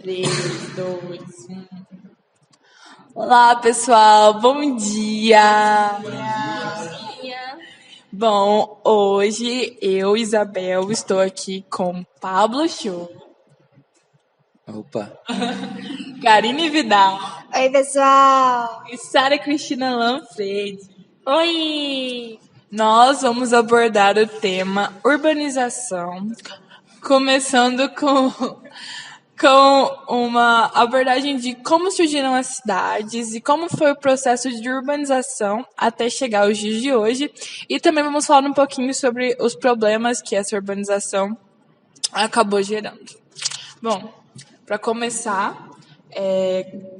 3, 2, 1. Olá, pessoal. Bom dia. Bom, hoje eu, Isabel, estou aqui com Pablo Show. Opa. Karine Vidal. Oi, pessoal. E Sara Cristina Lanfredi. Oi. Nós vamos abordar o tema urbanização, começando com uma abordagem de como surgiram as cidades e como foi o processo de urbanização até chegar aos dias de hoje. E também vamos falar um pouquinho sobre os problemas que essa urbanização acabou gerando. Bom, para começar,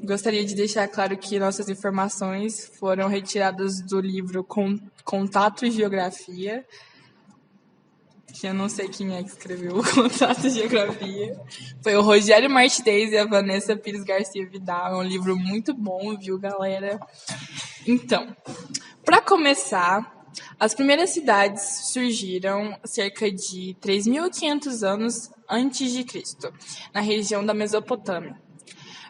gostaria de deixar claro que nossas informações foram retiradas do livro Contato e Geografia, que eu não sei quem é que escreveu o Contato e Geografia. Foi o Rogério Martins e a Vanessa Pires Garcia Vidal. É um livro muito bom, viu, galera? Então, para começar, as primeiras cidades surgiram cerca de 3.500 anos antes de Cristo, na região da Mesopotâmia.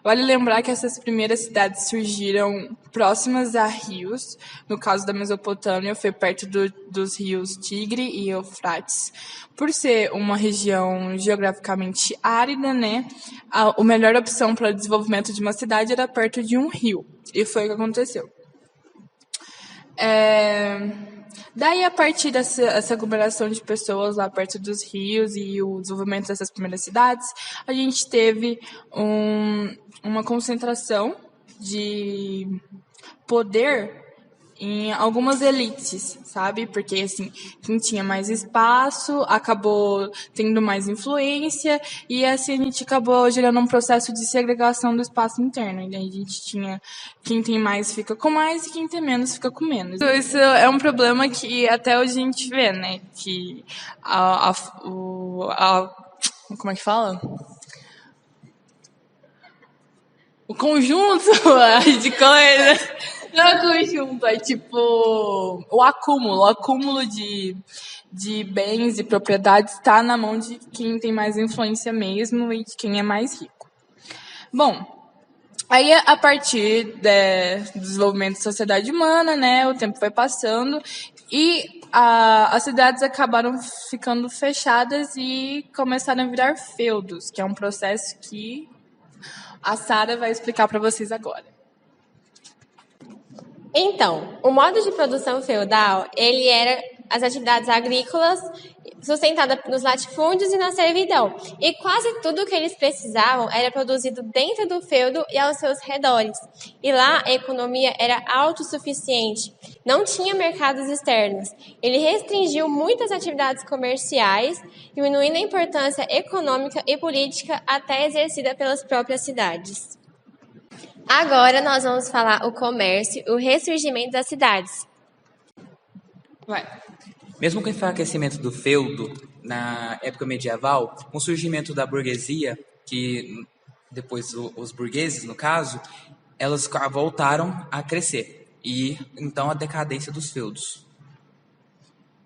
Vale lembrar que essas primeiras cidades surgiram próximas a rios. No caso da Mesopotâmia, foi perto dos rios Tigre e Eufrates. Por ser uma região geograficamente árida, né, a melhor opção para o desenvolvimento de uma cidade era perto de um rio. E foi o que aconteceu. Daí, a partir dessa aglomeração de pessoas lá perto dos rios e o desenvolvimento dessas primeiras cidades, a gente teve uma concentração de poder em algumas elites, sabe? Porque, assim, quem tinha mais espaço acabou tendo mais influência e, assim, a gente acabou gerando um processo de segregação do espaço interno. E daí a gente tinha quem tem mais fica com mais e quem tem menos fica com menos. Então, isso é um problema que até hoje a gente vê, né? Que como é que fala? O conjunto de coisas. Não é conjunto, é tipo o acúmulo de bens e propriedades está na mão de quem tem mais influência mesmo e de quem é mais rico. Bom, aí a partir do desenvolvimento da sociedade humana, né, o tempo foi passando e as cidades acabaram ficando fechadas e começaram a virar feudos, que é um processo que a Sara vai explicar para vocês agora. Então, o modo de produção feudal, ele era as atividades agrícolas sustentadas nos latifúndios e na servidão. E quase tudo que eles precisavam era produzido dentro do feudo e aos seus redores. E lá a economia era autossuficiente, não tinha mercados externos. Ele restringiu muitas atividades comerciais, diminuindo a importância econômica e política até exercida pelas próprias cidades. Agora nós vamos falar o comércio e o ressurgimento das cidades. Mesmo com o enfraquecimento do feudo na época medieval, com o surgimento da burguesia, que depois os burgueses, no caso, elas voltaram a crescer. E então a decadência dos feudos.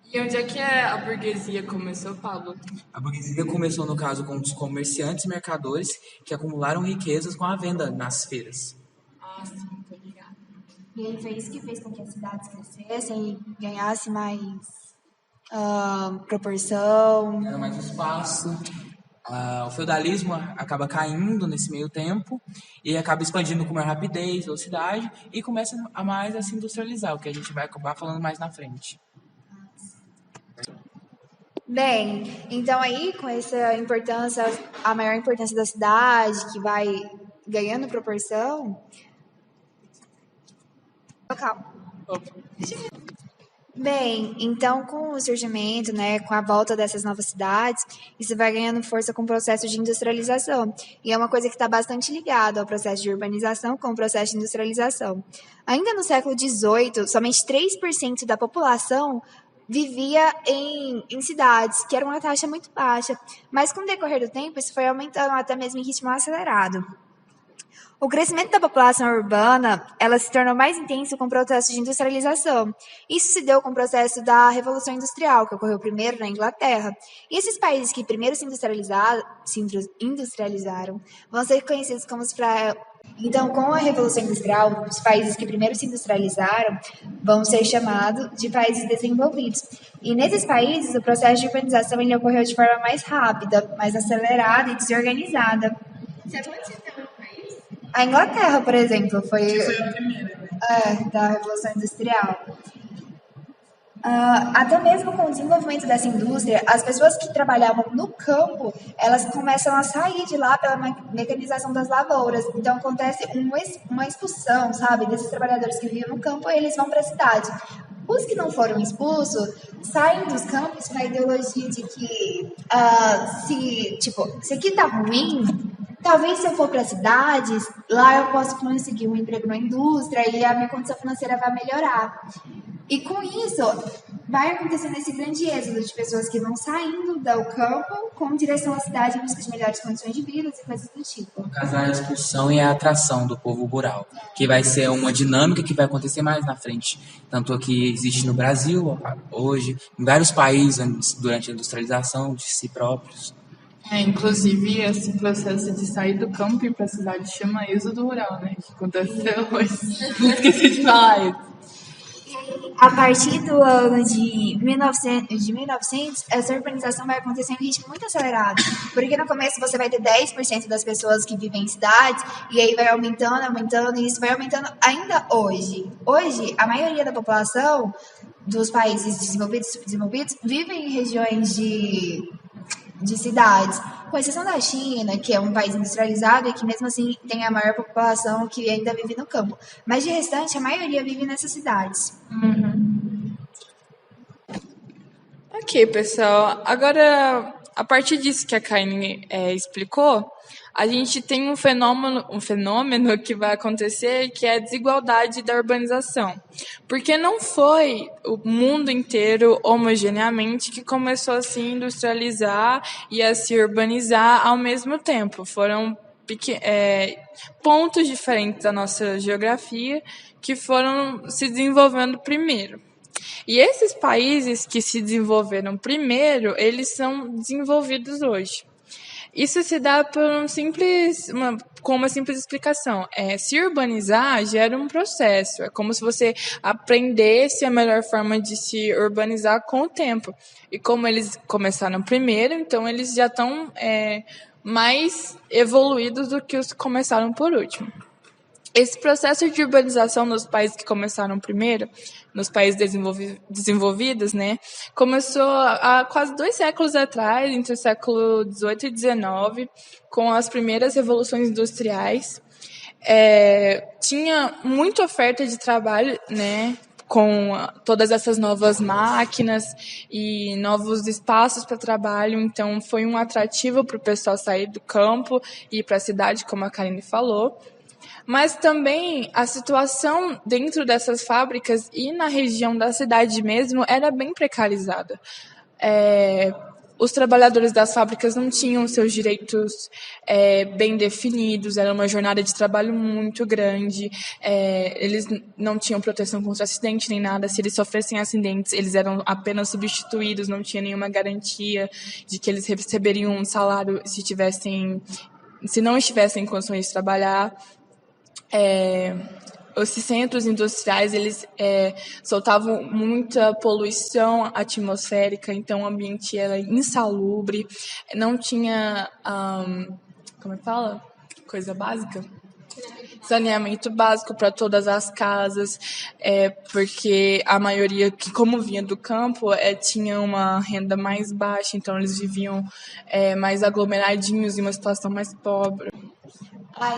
E onde é que a burguesia começou, Pablo? A burguesia começou, no caso, com os comerciantes e mercadores que acumularam riquezas com a venda nas feiras. Ah, sim, tô ligado. E aí foi isso que fez com que as cidades crescessem e ganhassem mais proporção. Era mais espaço. O feudalismo acaba caindo nesse meio tempo e acaba expandindo com maior rapidez, velocidade e começa a mais a se industrializar, o que a gente vai acabar falando mais na frente. Bem, então aí com essa importância, a maior importância da cidade, que vai ganhando proporção. Calma. Bem, então com o surgimento, né, com a volta dessas novas cidades, isso vai ganhando força com o processo de industrialização. E é uma coisa que está bastante ligada ao processo de urbanização com o processo de industrialização. Ainda no século XVIII, somente 3% da população vivia em cidades, que era uma taxa muito baixa. Mas com o decorrer do tempo, isso foi aumentando até mesmo em ritmo acelerado. O crescimento da população urbana, ela se tornou mais intenso com o processo de industrialização. Isso se deu com o processo da Revolução Industrial, que ocorreu primeiro na Inglaterra. E esses países que primeiro se industrializaram vão ser conhecidos como os Então, com a Revolução Industrial, os países que primeiro se industrializaram vão ser chamados de países desenvolvidos. E nesses países, o processo de urbanização ele ocorreu de forma mais rápida, mais acelerada e desorganizada. Você pode citar um país? A Inglaterra, por exemplo, Que foi a primeira. da Revolução Industrial. Até mesmo com o desenvolvimento dessa indústria, as pessoas que trabalhavam no campo, elas começam a sair de lá pela mecanização das lavouras. Então, acontece uma expulsão, sabe, desses trabalhadores que viviam no campo, e eles vão para a cidade. Os que não foram expulsos saem dos campos com a ideologia de que se aqui tá ruim, talvez se eu for para as cidades, lá eu posso conseguir um emprego na indústria e a minha condição financeira vai melhorar. E com isso, vai acontecendo esse grande êxodo de pessoas que vão saindo do campo com direção à cidade em busca de melhores condições de vida e coisas do tipo. No caso, a expulsão e a atração do povo rural, que vai ser uma dinâmica que vai acontecer mais na frente. Tanto que existe no Brasil, hoje, em vários países, durante a industrialização de si próprios. Inclusive, esse processo de sair do campo e ir para a cidade chama êxodo rural, né? Que acontece até hoje. Esqueci de falar isso. A partir do ano de 1900, essa urbanização vai acontecer em um ritmo muito acelerado. Porque no começo você vai ter 10% das pessoas que vivem em cidades, e aí vai aumentando, e isso vai aumentando ainda hoje. Hoje, a maioria da população dos países desenvolvidos e subdesenvolvidos vivem em regiões de cidades, com exceção da China, que é um país industrializado e que mesmo assim tem a maior população que ainda vive no campo. Mas de restante, a maioria vive nessas cidades. Ok, pessoal. Agora, a partir disso que a Kaine explicou, a gente tem um fenômeno que vai acontecer, que é a desigualdade da urbanização. Porque não foi o mundo inteiro, homogeneamente, que começou a se industrializar e a se urbanizar ao mesmo tempo. Foram pontos diferentes da nossa geografia que foram se desenvolvendo primeiro. E esses países que se desenvolveram primeiro, eles são desenvolvidos hoje. Isso se dá por com uma simples explicação. Se urbanizar gera um processo. É como se você aprendesse a melhor forma de se urbanizar com o tempo. E como eles começaram primeiro, então eles já estão mais evoluídos do que os que começaram por último. Esse processo de urbanização nos países que começaram primeiro, nos países desenvolvidos, né, começou há quase 2 séculos atrás, entre o século XVIII e XIX, com as primeiras revoluções industriais. Tinha muita oferta de trabalho, né, com todas essas novas máquinas e novos espaços para trabalho, então foi um atrativo para o pessoal sair do campo e ir para a cidade, como a Karine falou. Mas também a situação dentro dessas fábricas e na região da cidade mesmo era bem precarizada. Os trabalhadores das fábricas não tinham seus direitos bem definidos, era uma jornada de trabalho muito grande, eles não tinham proteção contra acidente nem nada, se eles sofressem acidentes, eles eram apenas substituídos, não tinha nenhuma garantia de que eles receberiam um salário se não estivessem em condições de trabalhar. Os centros industriais, eles soltavam muita poluição atmosférica, então o ambiente era insalubre, não tinha, como é que fala? Coisa básica? Saneamento básico para todas as casas, porque a maioria, que como vinha do campo, tinha uma renda mais baixa, então eles viviam mais aglomeradinhos em uma situação mais pobre.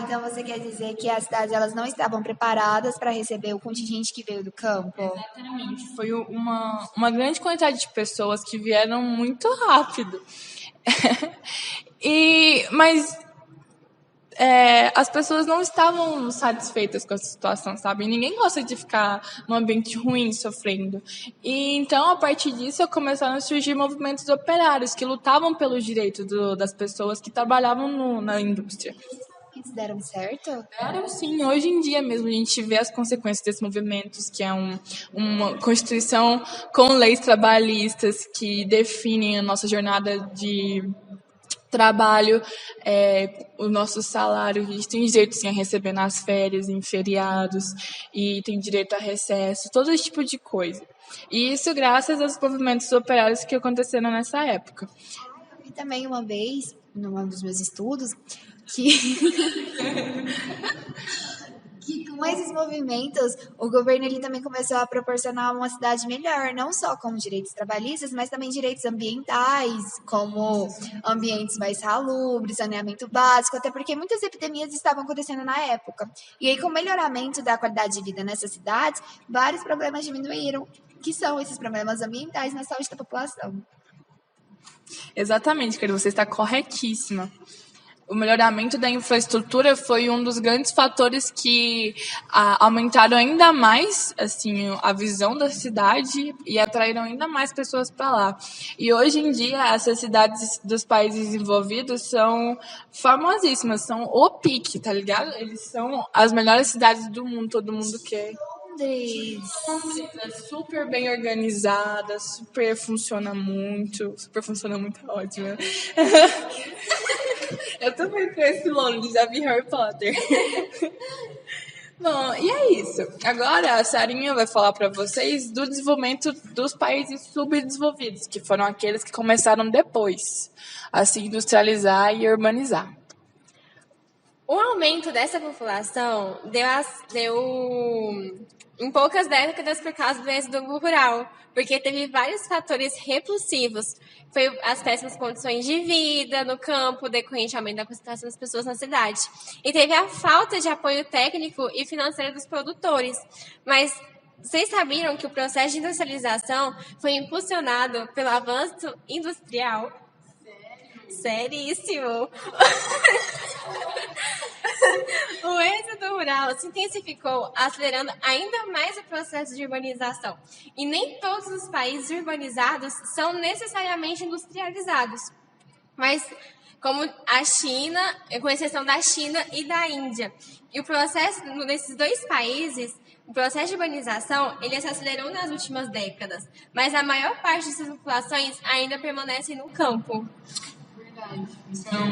Então você quer dizer que as cidades elas não estavam preparadas para receber o contingente que veio do campo? Exatamente. Foi uma grande quantidade de pessoas que vieram muito rápido. Mas as pessoas não estavam satisfeitas com essa situação, sabe? Ninguém gosta de ficar num ambiente ruim, sofrendo. E então, a partir disso, começaram a surgir movimentos operários que lutavam pelos direitos das pessoas que trabalhavam na indústria. movimentos deram certo? Claro, sim. Hoje em dia mesmo a gente vê as consequências desses movimentos, que é uma Constituição com leis trabalhistas que definem a nossa jornada de trabalho, o nosso salário. A gente tem direito sim, a receber nas férias, em feriados, e tem direito a recesso, todo esse tipo de coisa. E isso graças aos movimentos operários que aconteceram nessa época. Eu vi também uma vez, num dos meus estudos, que com esses movimentos, o governo ele também começou a proporcionar uma cidade melhor, não só com direitos trabalhistas, mas também direitos ambientais, como ambientes mais salubres, saneamento básico, até porque muitas epidemias estavam acontecendo na época. E aí, com o melhoramento da qualidade de vida nessas cidades, vários problemas diminuíram, que são esses problemas ambientais na saúde da população. Exatamente, querida, você está corretíssima. O melhoramento da infraestrutura foi um dos grandes fatores que aumentaram ainda mais assim, a visão da cidade e atraíram ainda mais pessoas para lá. E hoje em dia, essas cidades dos países desenvolvidos são famosíssimas, são o pique, tá ligado? Eles são as melhores cidades do mundo, todo mundo quer. Londres É super bem organizada, super funciona muito é ótimo. Eu também conheço Londres, já vi Harry Potter. Bom, e é isso. Agora a Sarinha vai falar para vocês do desenvolvimento dos países subdesenvolvidos, que foram aqueles que começaram depois a se industrializar e urbanizar. O aumento dessa população deu em poucas décadas por causa do êxodo rural, porque teve vários fatores repulsivos. Foi as péssimas condições de vida no campo, decorrente ao aumento da concentração das pessoas na cidade. E teve a falta de apoio técnico e financeiro dos produtores. Mas vocês sabiam que o processo de industrialização foi impulsionado pelo avanço industrial? Seríssimo! O êxodo rural se intensificou, acelerando ainda mais o processo de urbanização. E nem todos os países urbanizados são necessariamente industrializados. Mas, como a China, com exceção da China e da Índia. E o processo, nesses dois países, o processo de urbanização, ele se acelerou nas últimas décadas. Mas a maior parte dessas populações ainda permanecem no campo. Então,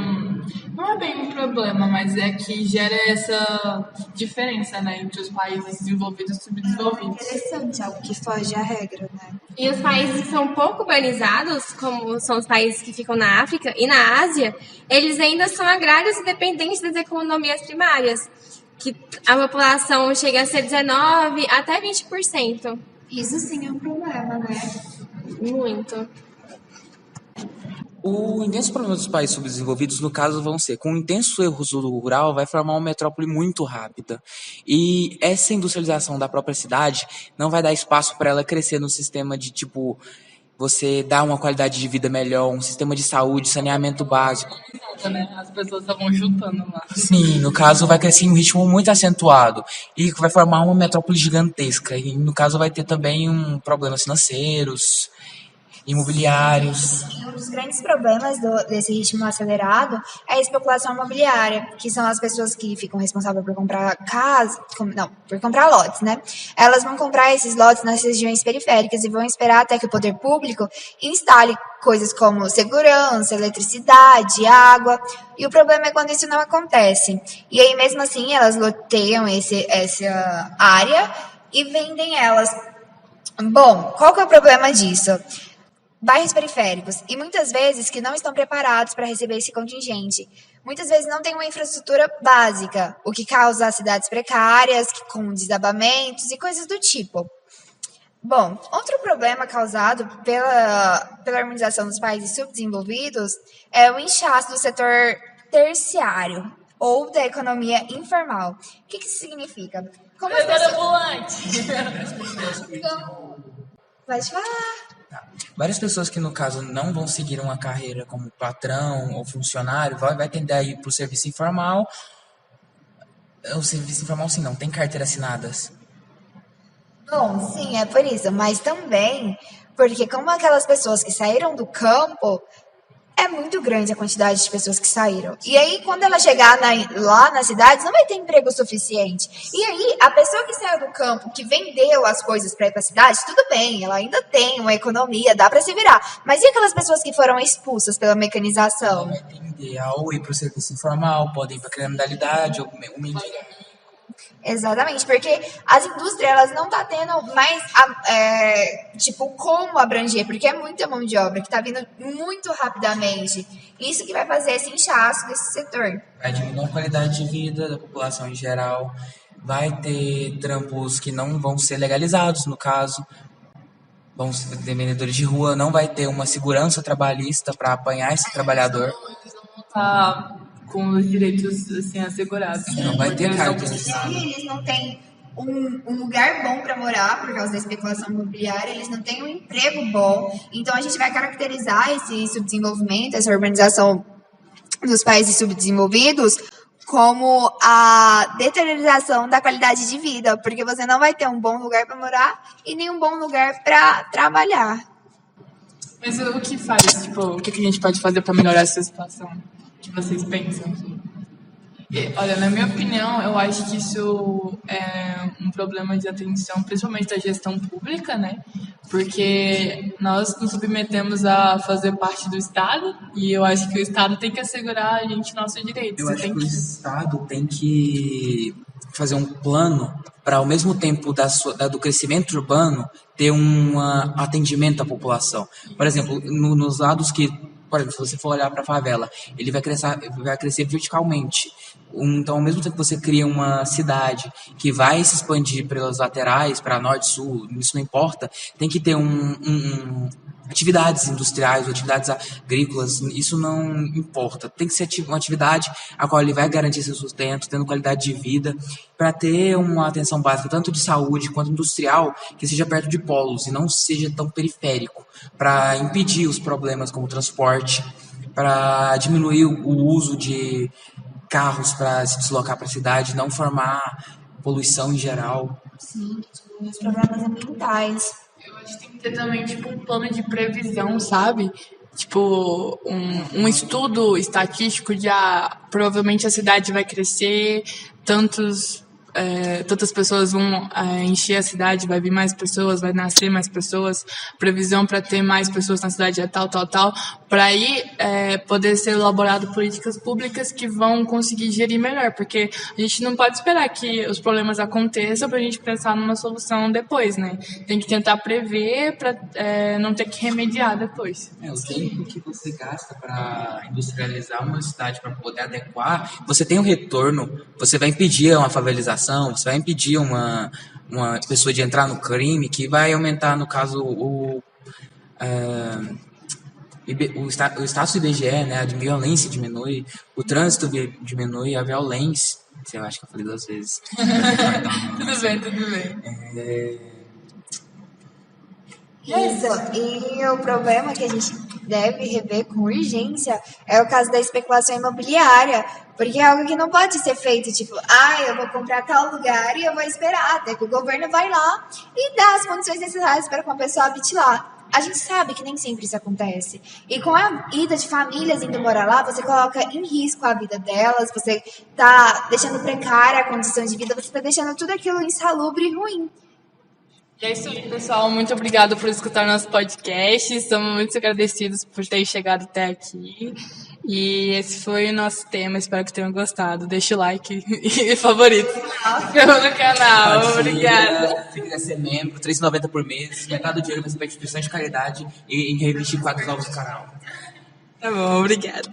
não é bem um problema, mas é que gera essa diferença, né, entre os países desenvolvidos e subdesenvolvidos. interessante, algo que foge à regra, né? E os países que são pouco urbanizados, como são os países que ficam na África e na Ásia, eles ainda são agrários e dependentes das economias primárias, que a população chega a ser 19% até 20%. Isso sim é um problema, né? Muito. O intenso problema dos países subdesenvolvidos, no caso, vão ser, com o intenso êxodo rural, vai formar uma metrópole muito rápida. E essa industrialização da própria cidade não vai dar espaço para ela crescer no sistema de, tipo, você dar uma qualidade de vida melhor, um sistema de saúde, saneamento básico. As pessoas estavam juntando lá. Sim, no caso, vai crescer em um ritmo muito acentuado e vai formar uma metrópole gigantesca. E, no caso, vai ter também problemas financeiros, imobiliários. Um dos grandes problemas desse ritmo acelerado é a especulação imobiliária, que são as pessoas que ficam responsáveis por comprar por comprar lotes, né? Elas vão comprar esses lotes nas regiões periféricas e vão esperar até que o poder público instale coisas como segurança, eletricidade, água. E o problema é quando isso não acontece. E aí, mesmo assim, elas loteiam essa área e vendem elas. Bom, qual que é o problema disso? Bairros periféricos, e muitas vezes que não estão preparados para receber esse contingente. Muitas vezes não tem uma infraestrutura básica, o que causa cidades precárias, com desabamentos e coisas do tipo. Bom, outro problema causado pela urbanização dos países subdesenvolvidos é o inchaço do setor terciário, ou da economia informal. O que isso significa? Como as pessoas... Pode falar. Várias pessoas que, no caso, não vão seguir uma carreira como patrão ou funcionário, vai tender a ir para o serviço informal. O serviço informal, sim, não tem carteira assinadas. Bom, sim, é por isso. Mas também porque como aquelas pessoas que saíram do campo, é muito grande a quantidade de pessoas que saíram. E aí, quando ela chegar lá nas cidades, não vai ter emprego suficiente. E aí, a pessoa que saiu do campo, que vendeu as coisas para ir para a cidade, tudo bem, ela ainda tem uma economia, dá para se virar. Mas e aquelas pessoas que foram expulsas pela mecanização? Ideal ir para o serviço informal, podem ir para a criminalidade ou mendigar. Exatamente, porque as indústrias elas não tá tendo mais como abranger, porque é muita mão de obra que tá vindo muito rapidamente. Isso que vai fazer esse inchaço desse setor. Vai diminuir a qualidade de vida da população em geral, vai ter trampos que não vão ser legalizados, no caso, vão ter vendedores de rua, não vai ter uma segurança trabalhista para apanhar esse trabalhador. Eles não vão estar com os direitos assim, assegurados. Não vai ter carta. Eles não têm um lugar bom para morar por causa da especulação imobiliária, eles não têm um emprego bom. Então a gente vai caracterizar esse subdesenvolvimento, essa urbanização dos países subdesenvolvidos como a deterioração da qualidade de vida, porque você não vai ter um bom lugar para morar e nem um bom lugar para trabalhar. Mas o que faz? O que a gente pode fazer para melhorar essa situação? O que vocês pensam? Olha, na minha opinião, eu acho que isso é um problema de atenção, principalmente da gestão pública, né? Porque nós nos submetemos a fazer parte do Estado e eu acho que o Estado tem que assegurar a gente nossos direitos. Eu acho que o Estado tem que fazer um plano para, ao mesmo tempo do crescimento urbano, ter um atendimento à população. Por exemplo, nos lados que... Por exemplo, se você for olhar para a favela, ele vai crescer verticalmente. Então, ao mesmo tempo que você cria uma cidade que vai se expandir pelas laterais, para norte, sul, isso não importa, tem que ter atividades industriais ou atividades agrícolas, isso não importa. Tem que ser uma atividade a qual ele vai garantir seu sustento, tendo qualidade de vida, para ter uma atenção básica, tanto de saúde quanto industrial, que seja perto de polos e não seja tão periférico, para impedir os problemas como transporte, para diminuir o uso de carros para se deslocar para a cidade, não formar poluição em geral. Sim, os problemas ambientais. Eu acho que tem que ter também, um plano de previsão, sabe? Um estudo estatístico de, provavelmente a cidade vai crescer, tantas pessoas vão encher a cidade, vai vir mais pessoas, vai nascer mais pessoas, previsão para ter mais pessoas na cidade é tal, para aí poder ser elaborado políticas públicas que vão conseguir gerir melhor, porque a gente não pode esperar que os problemas aconteçam para a gente pensar numa solução depois, né? Tem que tentar prever para não ter que remediar depois. O tempo que você gasta para industrializar uma cidade, para poder adequar, você tem um retorno, você vai impedir uma favelização, você vai impedir uma pessoa de entrar no crime, que vai aumentar, no caso, o status do IBGE, né, a violência diminui, o trânsito diminui, a violência... Eu acho que eu falei 2 vezes. Tudo bem. Isso, e o problema que a gente deve rever com urgência é o caso da especulação imobiliária, porque é algo que não pode ser feito, eu vou comprar tal lugar e eu vou esperar até que o governo vai lá e dá as condições necessárias para que uma pessoa habite lá. A gente sabe que nem sempre isso acontece. E com a ida de famílias indo morar lá, você coloca em risco a vida delas, você tá deixando precária a condição de vida, você tá deixando tudo aquilo insalubre e ruim. E é isso aí, pessoal. Muito obrigada por escutar nosso podcast. Estamos muito agradecidos por ter chegado até aqui. E esse foi o nosso tema. Espero que tenham gostado. Deixa o like e favorito no canal. Obrigada. Se quiser ser membro, R$ 3,90 por mês. Metade do dinheiro vai ser para instituições de caridade e em revestir quadros novos do canal. Tá bom, obrigada.